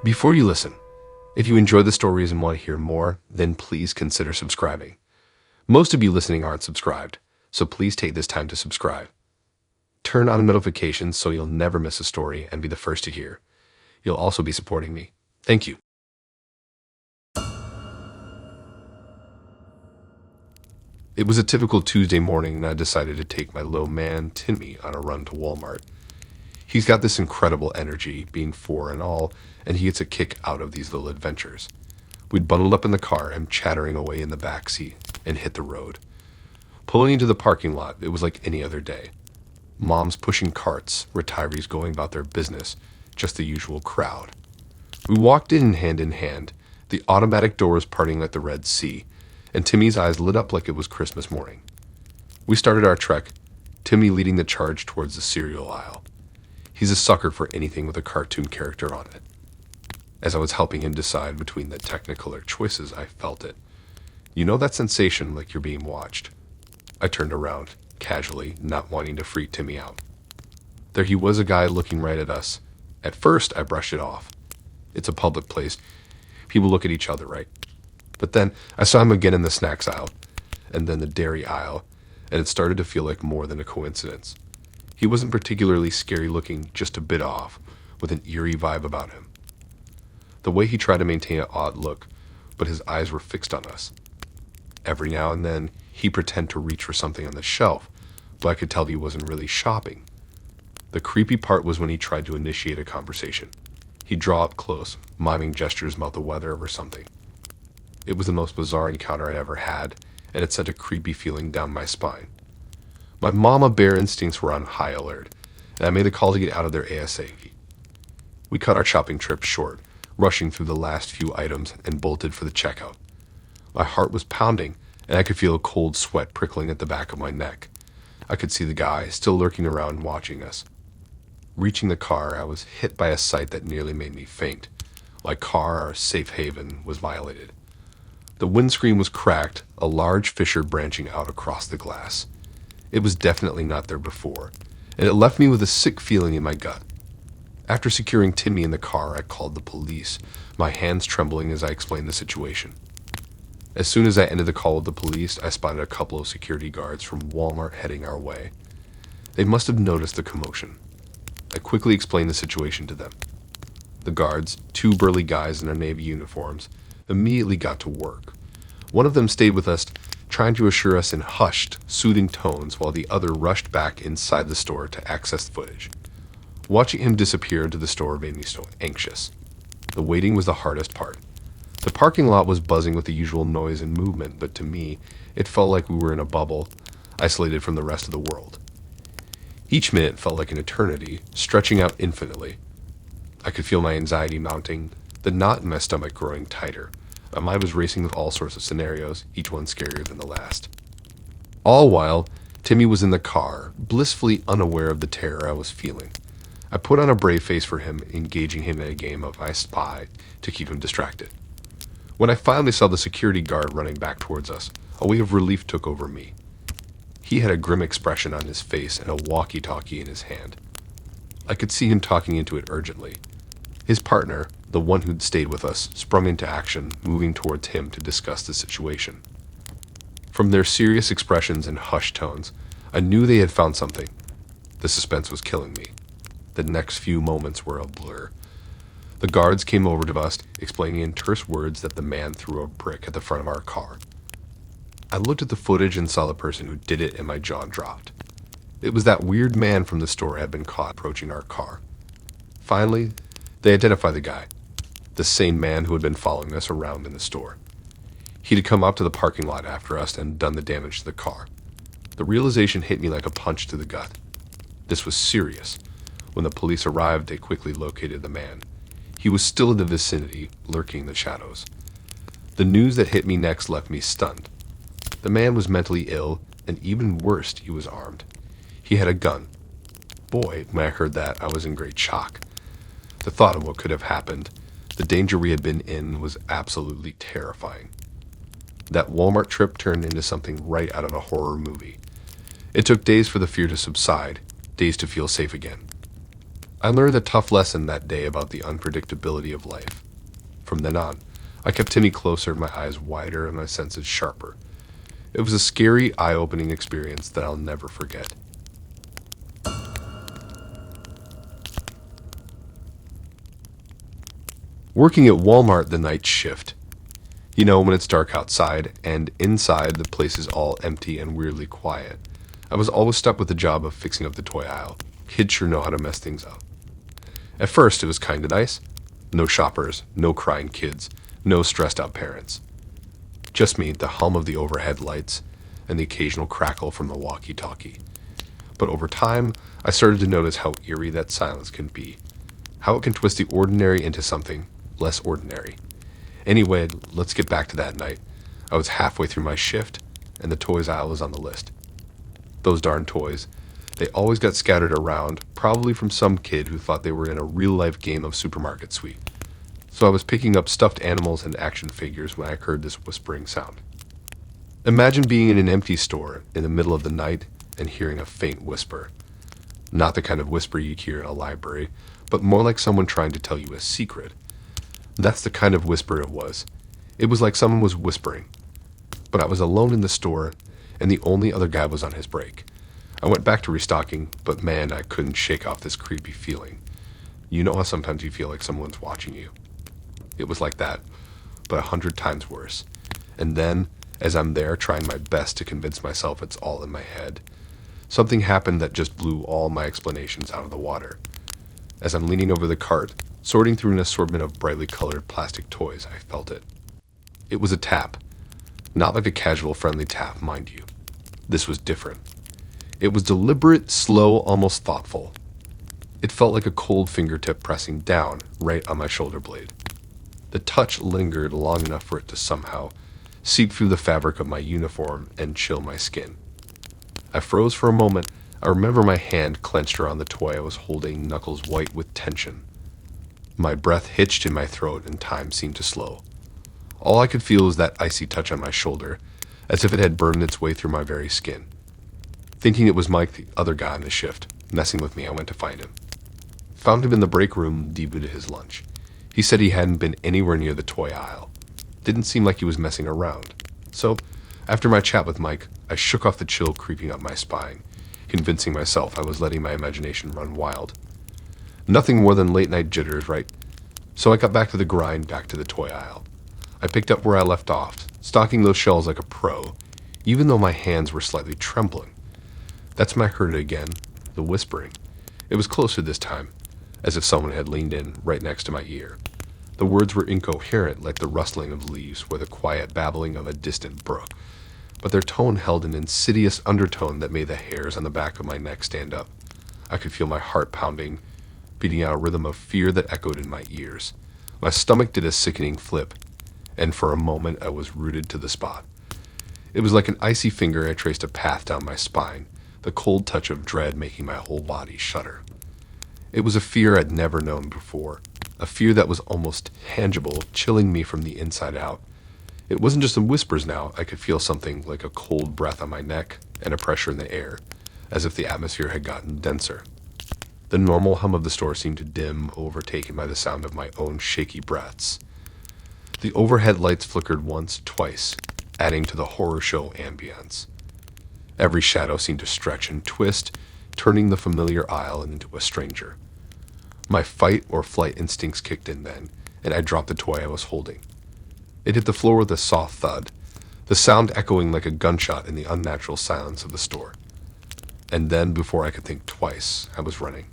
Before you listen, if you enjoy the stories and want to hear more, then please consider subscribing. Most of you listening aren't subscribed, so please take this time to subscribe. Turn on notifications so you'll never miss a story and be the first to hear. You'll also be supporting me. Thank you. It was a typical Tuesday morning and I decided to take my little man, Timmy, on a run to Walmart. He's got this incredible energy, being 4 and all, and he gets a kick out of these little adventures. We'd bundled up in the car and chattering away in the back seat and hit the road. Pulling into the parking lot, it was like any other day. Moms pushing carts, retirees going about their business, just the usual crowd. We walked in hand, the automatic doors parting like the Red Sea, and Timmy's eyes lit up like it was Christmas morning. We started our trek, Timmy leading the charge towards the cereal aisle. He's a sucker for anything with a cartoon character on it. As I was helping him decide between the Technicolor choices, I felt it. You know that sensation like you're being watched? I turned around, casually, not wanting to freak Timmy out. There he was, a guy looking right at us. At first, I brushed it off. It's a public place. People look at each other, right? But then I saw him again in the snacks aisle, and then the dairy aisle, and it started to feel like more than a coincidence. He wasn't particularly scary looking, just a bit off, with an eerie vibe about him. The way he tried to maintain an odd look, but his eyes were fixed on us. Every now and then, he'd pretend to reach for something on the shelf, but I could tell he wasn't really shopping. The creepy part was when he tried to initiate a conversation. He'd draw up close, miming gestures about the weather or something. It was the most bizarre encounter I'd ever had, and it sent a creepy feeling down my spine. My mama bear instincts were on high alert, and I made the call to get out of there ASAP. We cut our shopping trip short, rushing through the last few items and bolted for the checkout. My heart was pounding, and I could feel a cold sweat prickling at the back of my neck. I could see the guy still lurking around watching us. Reaching the car, I was hit by a sight that nearly made me faint. My car, our safe haven, was violated. The windscreen was cracked, a large fissure branching out across the glass. It was definitely not there before, and it left me with a sick feeling in my gut. After securing Timmy in the car, I called the police, my hands trembling as I explained the situation. As soon as I ended the call with the police, I spotted a couple of security guards from Walmart heading our way. They must have noticed the commotion. I quickly explained the situation to them. The guards, 2 burly guys in their navy uniforms, immediately got to work. One of them stayed with us, trying to assure us in hushed, soothing tones, while the other rushed back inside the store to access the footage. Watching him disappear into the store made me so anxious. The waiting was the hardest part. The parking lot was buzzing with the usual noise and movement, but to me, it felt like we were in a bubble, isolated from the rest of the world. Each minute felt like an eternity, stretching out infinitely. I could feel my anxiety mounting, the knot in my stomach growing tighter. My mind was racing with all sorts of scenarios, each one scarier than the last. All while, Timmy was in the car, blissfully unaware of the terror I was feeling. I put on a brave face for him, engaging him in a game of I Spy to keep him distracted. When I finally saw the security guard running back towards us, a wave of relief took over me. He had a grim expression on his face and a walkie-talkie in his hand. I could see him talking into it urgently. His partner, the one who'd stayed with us, sprung into action, moving towards him to discuss the situation. From their serious expressions and hushed tones, I knew they had found something. The suspense was killing me. The next few moments were a blur. The guards came over to us, explaining in terse words that the man threw a brick at the front of our car. I looked at the footage and saw the person who did it, and my jaw dropped. It was that weird man from the store had been caught approaching our car. Finally, they identified the guy, the same man who had been following us around in the store. He'd come up to the parking lot after us and done the damage to the car. The realization hit me like a punch to the gut. This was serious. When the police arrived, they quickly located the man. He was still in the vicinity, lurking in the shadows. The news that hit me next left me stunned. The man was mentally ill, and even worse, he was armed. He had a gun. Boy, when I heard that, I was in great shock. The thought of what could have happened, the danger we had been in, was absolutely terrifying. That Walmart trip turned into something right out of a horror movie. It took days for the fear to subside, days to feel safe again. I learned a tough lesson that day about the unpredictability of life. From then on, I kept Timmy closer, my eyes wider and my senses sharper. It was a scary, eye-opening experience that I'll never forget. Working at Walmart the night shift. You know, when it's dark outside, and inside the place is all empty and weirdly quiet. I was always stuck with the job of fixing up the toy aisle. Kids sure know how to mess things up. At first, it was kinda nice. No shoppers, no crying kids, no stressed out parents. Just me, the hum of the overhead lights, and the occasional crackle from the walkie-talkie. But over time, I started to notice how eerie that silence can be. How it can twist the ordinary into something less ordinary. Anyway, let's get back to that night. I was halfway through my shift, and the toys aisle was on the list. Those darn toys. They always got scattered around, probably from some kid who thought they were in a real-life game of Supermarket Sweep. So I was picking up stuffed animals and action figures when I heard this whispering sound. Imagine being in an empty store in the middle of the night and hearing a faint whisper. Not the kind of whisper you hear in a library, but more like someone trying to tell you a secret. That's the kind of whisper it was. It was like someone was whispering. But I was alone in the store, and the only other guy was on his break. I went back to restocking, but man, I couldn't shake off this creepy feeling. You know how sometimes you feel like someone's watching you? It was like that, but 100 times worse. And then, as I'm there trying my best to convince myself it's all in my head, something happened that just blew all my explanations out of the water. As I'm leaning over the cart, sorting through an assortment of brightly colored plastic toys, I felt it. It was a tap. Not like a casual, friendly tap, mind you. This was different. It was deliberate, slow, almost thoughtful. It felt like a cold fingertip pressing down, right on my shoulder blade. The touch lingered long enough for it to somehow seep through the fabric of my uniform and chill my skin. I froze for a moment. I remember my hand clenched around the toy I was holding, knuckles white with tension. My breath hitched in my throat and time seemed to slow. All I could feel was that icy touch on my shoulder, as if it had burned its way through my very skin. Thinking it was Mike, the other guy on the shift, messing with me, I went to find him. Found him in the break room, deep into his lunch. He said he hadn't been anywhere near the toy aisle. Didn't seem like he was messing around. So, after my chat with Mike, I shook off the chill creeping up my spine, convincing myself I was letting my imagination run wild. Nothing more than late-night jitters, right? So I got back to the grind, back to the toy aisle. I picked up where I left off, stocking those shelves like a pro, even though my hands were slightly trembling. That's when I heard it again, the whispering. It was closer this time, as if someone had leaned in right next to my ear. The words were incoherent, like the rustling of leaves or the quiet babbling of a distant brook, but their tone held an insidious undertone that made the hairs on the back of my neck stand up. I could feel my heart pounding, beating out a rhythm of fear that echoed in my ears. My stomach did a sickening flip, and for a moment I was rooted to the spot. It was like an icy finger had traced a path down my spine, the cold touch of dread making my whole body shudder. It was a fear I'd never known before, a fear that was almost tangible, chilling me from the inside out. It wasn't just the whispers now. I could feel something like a cold breath on my neck and a pressure in the air, as if the atmosphere had gotten denser. The normal hum of the store seemed to dim, overtaken by the sound of my own shaky breaths. The overhead lights flickered once, twice, adding to the horror show ambience. Every shadow seemed to stretch and twist, turning the familiar aisle into a stranger. My fight or flight instincts kicked in then, and I dropped the toy I was holding. It hit the floor with a soft thud, the sound echoing like a gunshot in the unnatural silence of the store. And then, before I could think twice, I was running.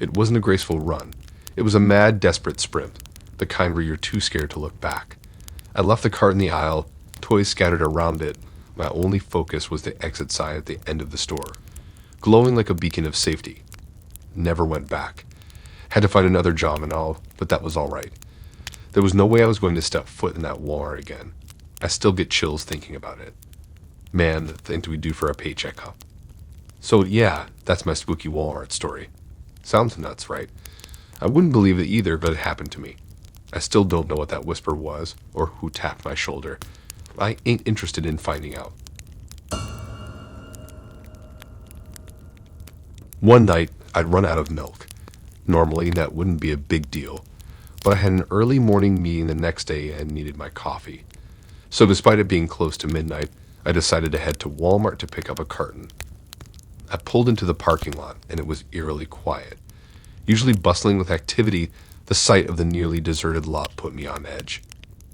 It wasn't a graceful run. It was a mad, desperate sprint, the kind where you're too scared to look back. I left the cart in the aisle, toys scattered around it. My only focus was the exit sign at the end of the store, glowing like a beacon of safety. Never went back. Had to find another job and all, but that was all right. There was no way I was going to step foot in that Walmart again. I still get chills thinking about it. Man, the things we do for a paycheck, huh? So yeah, that's my spooky Walmart story. Sounds nuts, right? I wouldn't believe it either, but it happened to me. I still don't know what that whisper was, or who tapped my shoulder. I ain't interested in finding out. One night, I'd run out of milk. Normally, that wouldn't be a big deal, but I had an early morning meeting the next day and needed my coffee. So despite it being close to midnight, I decided to head to Walmart to pick up a carton. I pulled into the parking lot, and it was eerily quiet. Usually bustling with activity, the sight of the nearly deserted lot put me on edge.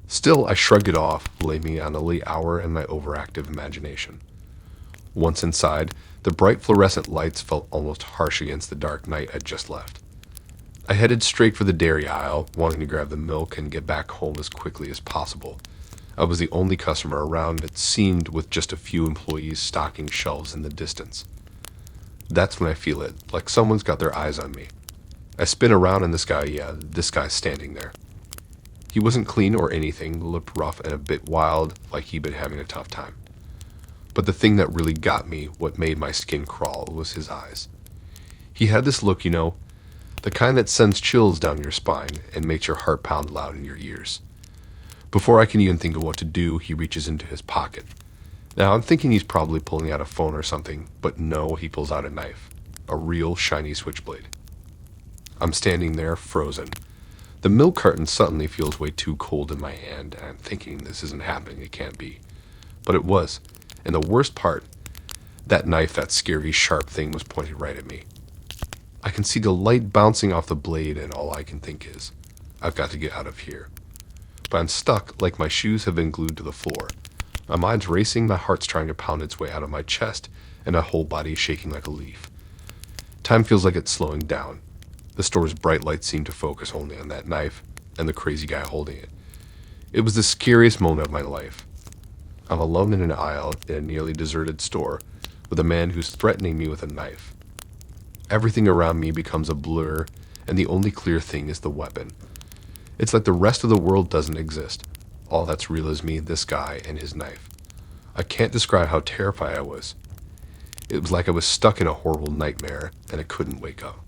Still, I shrugged it off, blaming it on the late hour and my overactive imagination. Once inside, the bright fluorescent lights felt almost harsh against the dark night I'd just left. I headed straight for the dairy aisle, wanting to grab the milk and get back home as quickly as possible. I was the only customer around, it seemed, with just a few employees stocking shelves in the distance. That's when I feel it, like someone's got their eyes on me. I spin around and this guy's standing there. He wasn't clean or anything, looked rough and a bit wild, like he'd been having a tough time. But the thing that really got me, what made my skin crawl, was his eyes. He had this look, the kind that sends chills down your spine and makes your heart pound loud in your ears. Before I can even think of what to do, he reaches into his pocket. Now, I'm thinking he's probably pulling out a phone or something, but no, he pulls out a knife. A real shiny switchblade. I'm standing there, frozen. The milk carton suddenly feels way too cold in my hand, and I'm thinking this isn't happening, it can't be. But it was. And the worst part, that knife, that scary, sharp thing was pointed right at me. I can see the light bouncing off the blade, and all I can think is, I've got to get out of here. But I'm stuck, like my shoes have been glued to the floor. My mind's racing, my heart's trying to pound its way out of my chest, and my whole body is shaking like a leaf. Time feels like it's slowing down. The store's bright lights seem to focus only on that knife, and the crazy guy holding it. It was the scariest moment of my life. I'm alone in an aisle in a nearly deserted store, with a man who's threatening me with a knife. Everything around me becomes a blur, and the only clear thing is the weapon. It's like the rest of the world doesn't exist. All that's real is me, this guy, and his knife. I can't describe how terrified I was. It was like I was stuck in a horrible nightmare, and I couldn't wake up.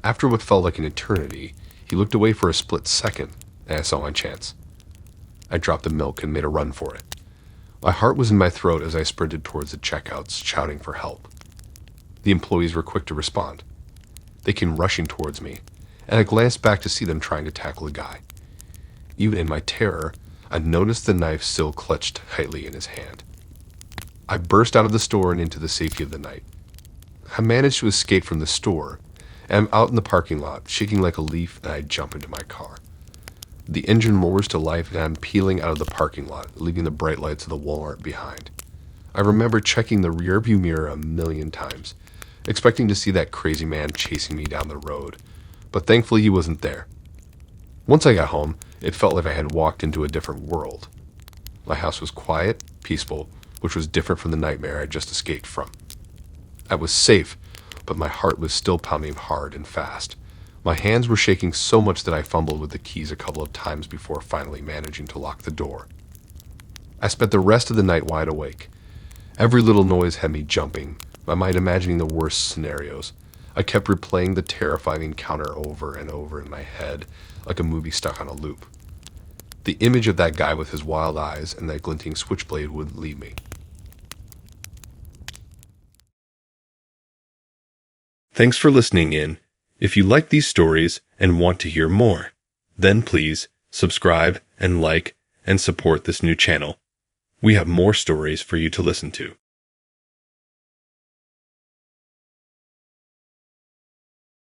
After what felt like an eternity, he looked away for a split second, and I saw my chance. I dropped the milk and made a run for it. My heart was in my throat as I sprinted towards the checkouts, shouting for help. The employees were quick to respond. They came rushing towards me, and I glanced back to see them trying to tackle the guy. Even in my terror, I noticed the knife still clutched tightly in his hand. I burst out of the store and into the safety of the night. I managed to escape from the store, and I'm out in the parking lot, shaking like a leaf, and I jump into my car. The engine roars to life, and I'm peeling out of the parking lot, leaving the bright lights of the Walmart behind. I remember checking the rearview mirror a million times, expecting to see that crazy man chasing me down the road, but thankfully he wasn't there. Once I got home, it felt like I had walked into a different world. My house was quiet, peaceful, which was different from the nightmare I'd just escaped from. I was safe, but my heart was still pounding hard and fast. My hands were shaking so much that I fumbled with the keys a couple of times before finally managing to lock the door. I spent the rest of the night wide awake. Every little noise had me jumping, my mind imagining the worst scenarios. I kept replaying the terrifying encounter over and over in my head, like a movie stuck on a loop. The image of that guy with his wild eyes and that glinting switchblade wouldn't leave me. Thanks for listening in. If you like these stories and want to hear more, then please subscribe and like and support this new channel. We have more stories for you to listen to.